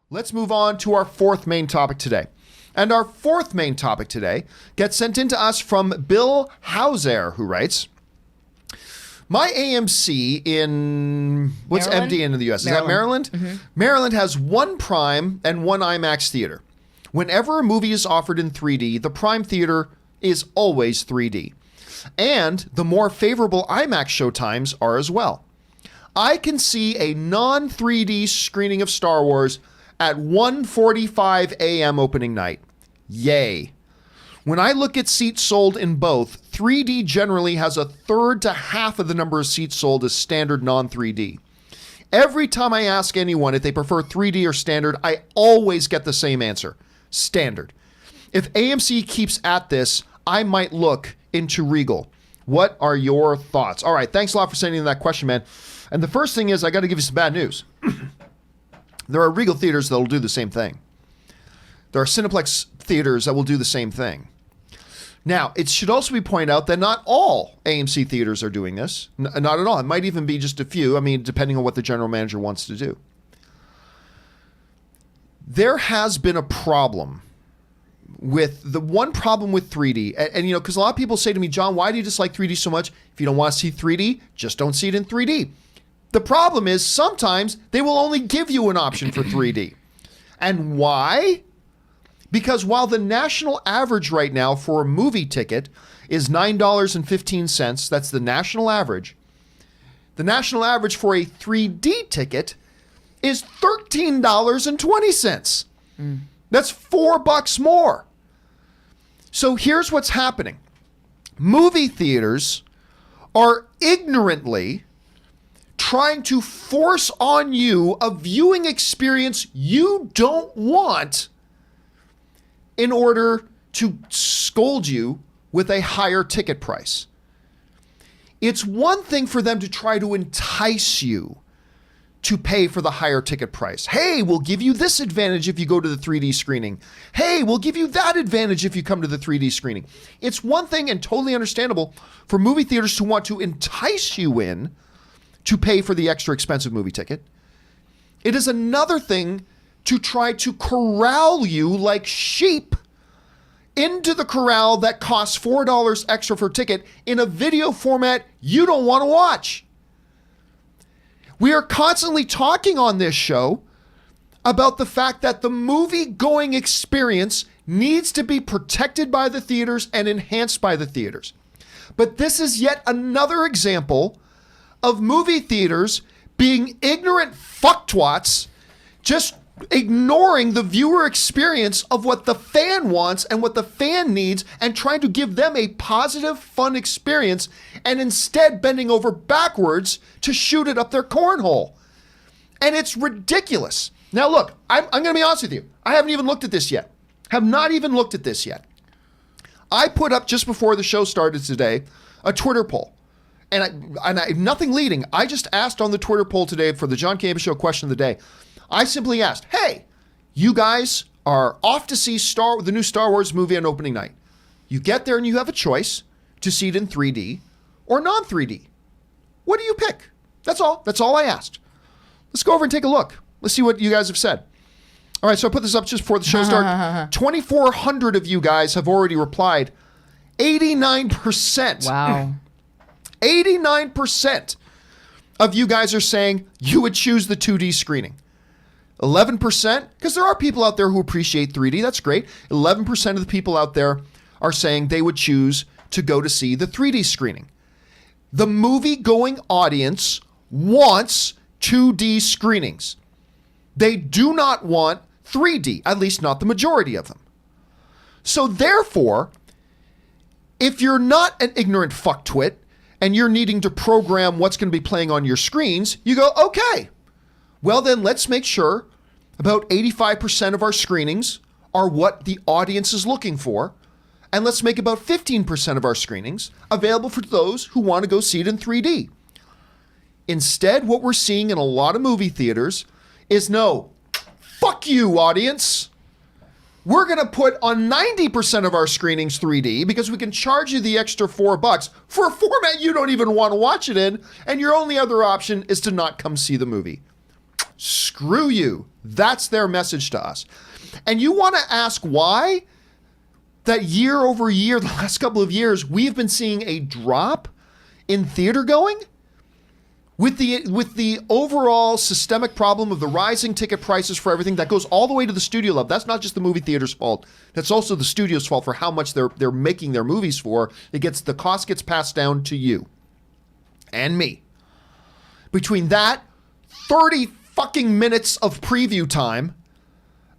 Let's move on to our fourth main topic today. And our fourth main topic today gets sent in to us from Bill Howsare, who writes, my AMC in, what's Maryland? MD in the US? Is that Maryland? Mm-hmm. Maryland has one Prime and one IMAX theater. Whenever a movie is offered in 3D, the Prime theater is always 3D. And the more favorable IMAX showtimes are as well. I can see a non-3D screening of Star Wars at 1:45 a.m. opening night. Yay. When I look at seats sold in both, 3D generally has a third to half of the number of seats sold as standard non-3D. Every time I ask anyone if they prefer 3D or standard, I always get the same answer. Standard. If AMC keeps at this, I might look into Regal. What are your thoughts? All right, thanks a lot for sending in that question, man. And the first thing is, I got to give you some bad news. There are Regal theaters that will do the same thing. There are Cineplex theaters that will do the same thing. Now, it should also be pointed out that not all AMC theaters are doing this. Not at all. It might even be just a few. I mean, depending on what the general manager wants to do. There has been a problem with the one problem with 3D. And you know, because a lot of people say to me, John, why do you dislike 3D so much? If you don't want to see 3D, just don't see it in 3D. The problem is sometimes they will only give you an option for 3D. And why? Because while the national average right now for a movie ticket is $9.15, that's the national average. The national average for a 3D ticket is $13.20. That's $4 more. So here's what's happening. Movie theaters are ignorantly trying to force on you a viewing experience you don't want in order to scold you with a higher ticket price. It's one thing for them to try to entice you to pay for the higher ticket price. Hey, we'll give you this advantage if you go to the 3D screening. Hey, we'll give you that advantage if you come to the 3D screening. It's one thing, and totally understandable, for movie theaters to want to entice you in to pay for the extra expensive movie ticket. It is another thing to try to corral you like sheep into the corral that costs $4 extra for a ticket in a video format you don't want to watch. We are constantly talking on this show about the fact that the movie-going experience needs to be protected by the theaters and enhanced by the theaters. But this is yet another example of movie theaters being ignorant fucktwats, just ignoring the viewer experience of what the fan wants and what the fan needs and trying to give them a positive, fun experience and instead bending over backwards to shoot it up their cornhole. And it's ridiculous. Now look, I'm going to be honest with you. I haven't even looked at this yet. Have not even looked at this yet. I put up just before the show started today a Twitter poll. And I nothing leading. I just asked on the Twitter poll today for the John Campea Show question of the day. I simply asked, hey, you guys are off to see the new Star Wars movie on opening night. You get there and you have a choice to see it in 3D or non-3D. What do you pick? That's all. That's all I asked. Let's go over and take a look. Let's see what you guys have said. All right, so I put this up just before the show started. 2,400 of you guys have already replied. 89%. Wow. 89% of you guys are saying you would choose the 2D screening. 11%, because there are people out there who appreciate 3D, that's great. 11% of the people out there are saying they would choose to go to see the 3D screening. The movie-going audience wants 2D screenings. They do not want 3D, at least not the majority of them. So therefore, if you're not an ignorant fucktwit and you're needing to program what's going to be playing on your screens, you go, okay, well then let's make sure about 85% of our screenings are what the audience is looking for. And let's make about 15% of our screenings available for those who want to go see it in 3D. Instead, what we're seeing in a lot of movie theaters is no, fuck you, audience. We're going to put on 90% of our screenings 3D because we can charge you the extra $4 for a format you don't even want to watch it in, and your only other option is to not come see the movie. screw you. That's their message to us. And you want to ask why? That year over year, the last couple of years, we've been seeing a drop in theater going? With the overall systemic problem of the rising ticket prices for everything that goes all the way to the studio level. That's not just the movie theater's fault. That's also the studio's fault for how much they're making their movies for. The cost gets passed down to you and me. Between that, 30 fucking minutes of preview time,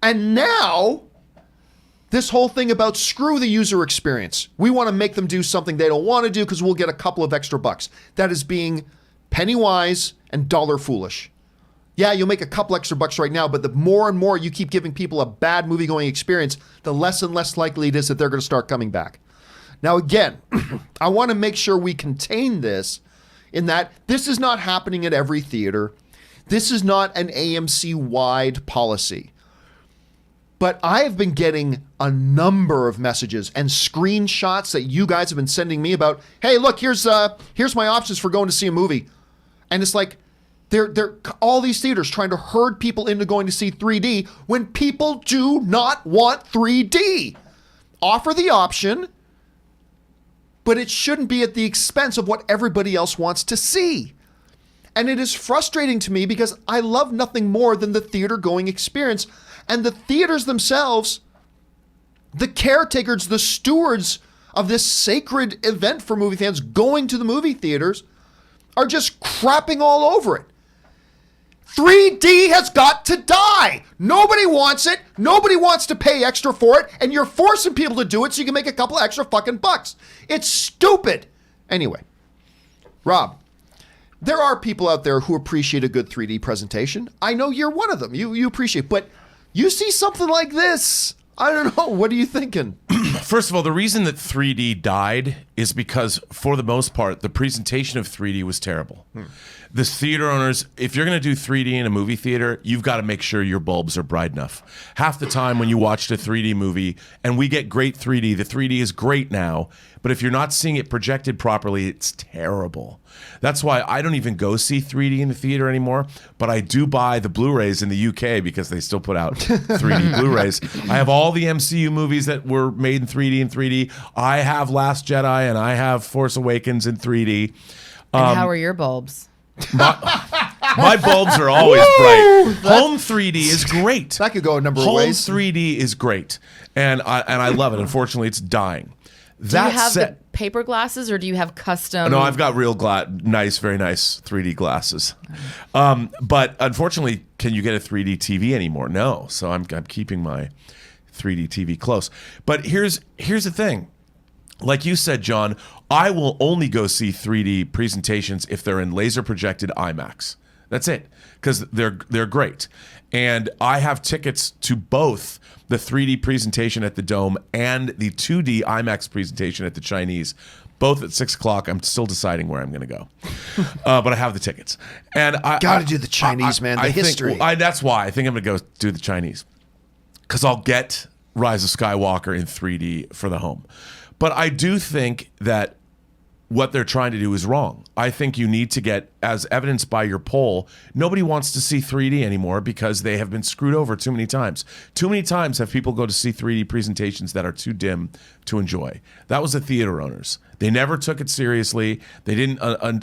and now this whole thing about screw the user experience. We want to make them do something they don't want to do because we'll get a couple of extra bucks. That is being penny wise and dollar foolish. Yeah, you'll make a couple extra bucks right now, but the more and more you keep giving people a bad movie going experience, the less and less likely it is that they're going to start coming back. Now again, I want to make sure we contain this in that this is not happening at every theater. This is not an AMC wide policy. But I have been getting a number of messages and screenshots that you guys have been sending me about, hey, look, here's my options for going to see a movie. And it's like, they're all these theaters trying to herd people into going to see 3D when people do not want 3D. Offer the option, but it shouldn't be at the expense of what everybody else wants to see. And it is frustrating to me because I love nothing more than the theater going experience. And the theaters themselves, the caretakers, the stewards of this sacred event for movie fans going to the movie theaters are just crapping all over it. 3D has got to die. Nobody wants it. Nobody wants to pay extra for it. And you're forcing people to do it so you can make a couple extra fucking bucks. It's stupid. Anyway, Rob, there are people out there who appreciate a good 3D presentation. I know you're one of them. You appreciate, but you see something like this, I don't know. What are you thinking? First of all, the reason that 3D died is because, for the most part, the presentation of 3D was terrible. The theater owners, if you're going to do 3D in a movie theater, you've got to make sure your bulbs are bright enough. Half the time when you watched a 3D movie, and we get great 3D, the 3D is great now, but if you're not seeing it projected properly, it's terrible. That's why I don't even go see 3D in the theater anymore, but I do buy the Blu-rays in the UK because they still put out 3D Blu-rays. I have all the MCU movies that were made in 3D. I have Last Jedi and I have Force Awakens in 3D. And how are your bulbs? My bulbs are always bright. Home 3D is great. That could go a number of Home ways. 3D is great, and I love it. Unfortunately, it's dying. Do you have the paper glasses, or do you have custom? No, I've got real nice, very nice 3D glasses. But unfortunately, can you get a 3D TV anymore? No. So I'm keeping my 3D TV close. But here's the thing. Like you said, John, I will only go see 3D presentations if they're in laser projected IMAX. That's it, because they're great. And I have tickets to both the 3D presentation at the Dome and the 2D IMAX presentation at the Chinese, both at 6 o'clock. I'm still deciding where I'm going to go, but I have the tickets. And I got to do the Chinese, man. The history. That's why I think I'm going to go do the Chinese, because I'll get Rise of Skywalker in 3D for the home. But I do think that what they're trying to do is wrong. I think you need to get, as evidenced by your poll, nobody wants to see 3D anymore because they have been screwed over too many times. Too many times have people go to see 3D presentations that are too dim to enjoy. That was the theater owners. They never took it seriously. They didn't,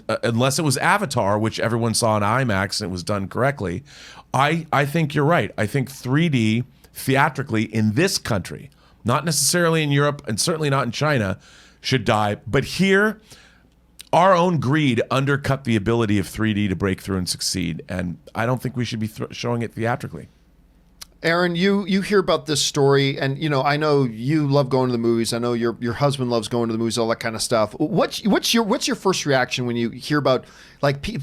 unless it was Avatar, which everyone saw in IMAX and it was done correctly. I think you're right. I think 3D theatrically in this country, not necessarily in Europe and certainly not in China, should die. But here, our own greed undercut the ability of 3D to break through and succeed. And I don't think we should be showing it theatrically. Aaron, you hear about this story, and I know you love going to the movies. I know your husband loves going to the movies, all that kind of stuff. What's your first reaction when you hear about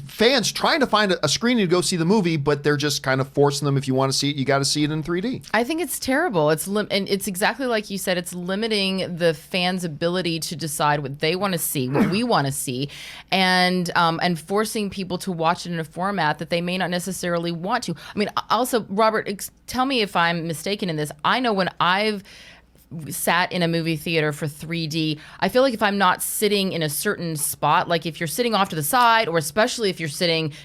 fans trying to find a screening to go see the movie, but they're just kind of forcing them, if you want to see it, you got to see it in 3D? I think it's terrible. And it's exactly like you said. It's limiting the fans' ability to decide what they want to see, what we want to see, and forcing people to watch it in a format that they may not necessarily want to. I mean, also, Robert, tell me if I'm mistaken in this. I know when I've sat in a movie theater for 3D, I feel like if I'm not sitting in a certain spot, like if you're sitting off to the side, or especially if you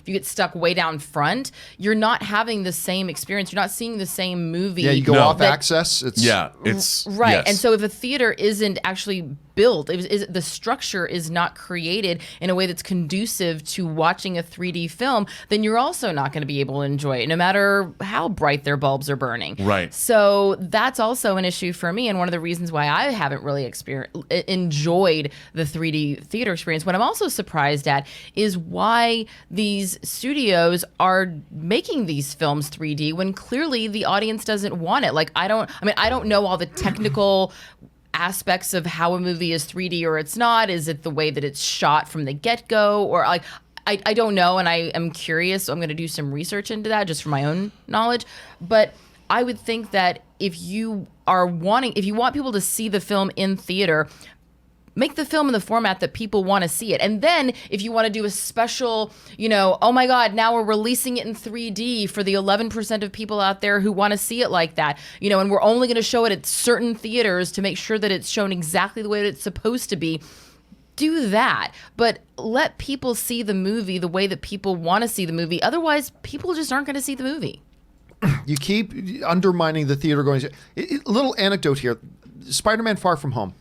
get stuck way down front, you're not having the same experience. You're not seeing the same movie. Yeah, you go off access. It's right. yes. And so if a theater isn't actually built, the structure is not created in a way that's conducive to watching a 3D film, then you're also not going to be able to enjoy it, no matter how bright their bulbs are burning. Right. So that's also an issue for me, and one of the reasons why I haven't really enjoyed the 3D theater experience. What I'm also surprised at is why these studios are making these films 3D when clearly the audience doesn't want it. Like I don't know all the technical aspects of how a movie is 3D or it's not. Is it the way that it's shot from the get-go, or like I don't know, and I am curious, so I'm going to do some research into that just for my own knowledge. But I would think that if you want people to see the film in theater, make the film in the format that people want to see it. And then if you want to do a special, oh my God, now we're releasing it in 3D for the 11% of people out there who want to see it like that, and we're only going to show it at certain theaters to make sure that it's shown exactly the way that it's supposed to be. Do that, but let people see the movie the way that people want to see the movie. Otherwise, people just aren't going to see the movie. You keep undermining the theater going. Little anecdote here: Spider-Man: Far From Home.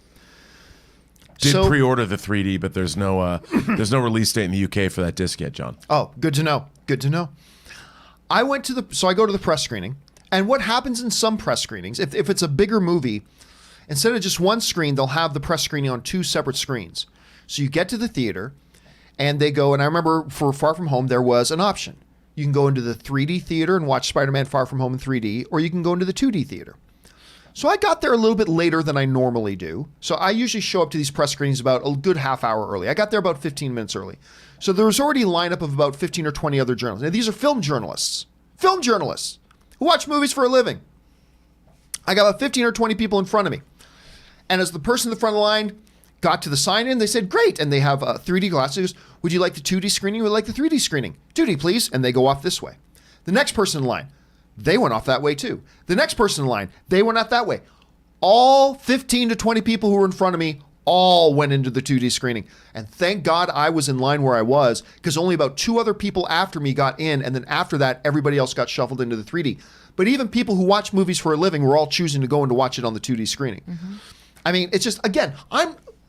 Did pre-order the 3D, but there's no release date in the UK for that disc yet, John. Oh, good to know. Good to know. I go to the press screening, and what happens in some press screenings, if it's a bigger movie, instead of just one screen, they'll have the press screening on 2 separate screens. So you get to the theater, and they go, and I remember for Far From Home, there was an option. You can go into the 3D theater and watch Spider-Man: Far From Home in 3D, or you can go into the 2D theater. So I got there a little bit later than I normally do. So I usually show up to these press screenings about a good half hour early. I got there about 15 minutes early. So there was already a lineup of about 15 or 20 other journalists. Now, these are film journalists who watch movies for a living. I got about 15 or 20 people in front of me. And as the person in the front of the line got to the sign-in, they said, great. And they have 3D glasses. Would you like the 2D screening or would you like the 3D screening? 2D, please. And they go off this way. The next person in line, they went off that way too. The next person in line, they went off that way. All 15 to 20 people who were in front of me all went into the 2D screening. And thank God I was in line where I was, because only about 2 other people after me got in. And then after that, everybody else got shuffled into the 3D. But even people who watch movies for a living were all choosing to go in to watch it on the 2D screening. Mm-hmm. I mean, it's just, again,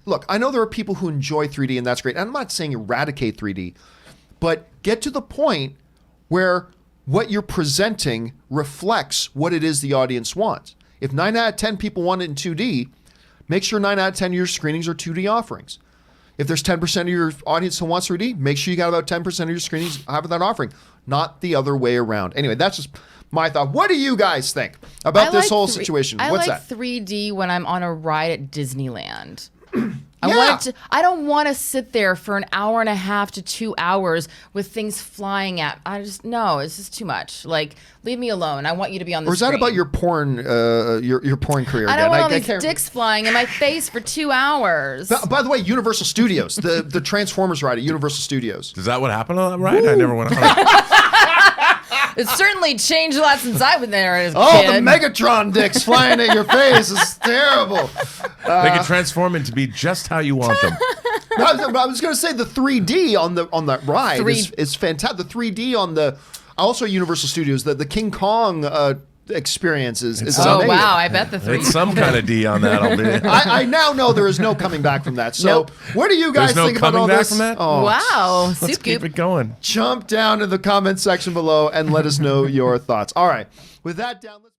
look, I know there are people who enjoy 3D, and that's great. I'm not saying eradicate 3D, but get to the point where what you're presenting reflects what it is the audience wants. If 9 out of 10 people want it in 2D, make sure 9 out of 10 of your screenings are 2D offerings. If there's 10% of your audience who wants 3D, make sure you got about 10% of your screenings have that offering, not the other way around. Anyway, that's just my thought. What do you guys think about this whole situation? What's that? I like 3D when I'm on a ride at Disneyland. Yeah. I don't want to sit there for an hour and a half to 2 hours with things flying at. It's just too much. Like, leave me alone. I want you to be on the screen. Or is that about your porn, your porn career? I don't want all these dicks flying in my face for 2 hours. By the way, Universal Studios, the Transformers ride at Universal Studios. Is that what happened on that ride? I never went on it. It's certainly changed a lot since I've been there as a kid. Oh, the Megatron dicks flying at your face is terrible. They can transform into be just how you want them. I was going to say the 3D on that ride is fantastic. The 3D on the also Universal Studios, the King Kong experience is amazing. Wow, I bet the 3D. It's some kind of D on that. I now know there is no coming back from that. So what do you guys think about all this? From that? Oh, wow. Let's keep it going. Jump down in the comment section below and let us know your thoughts. All right. With that down, let's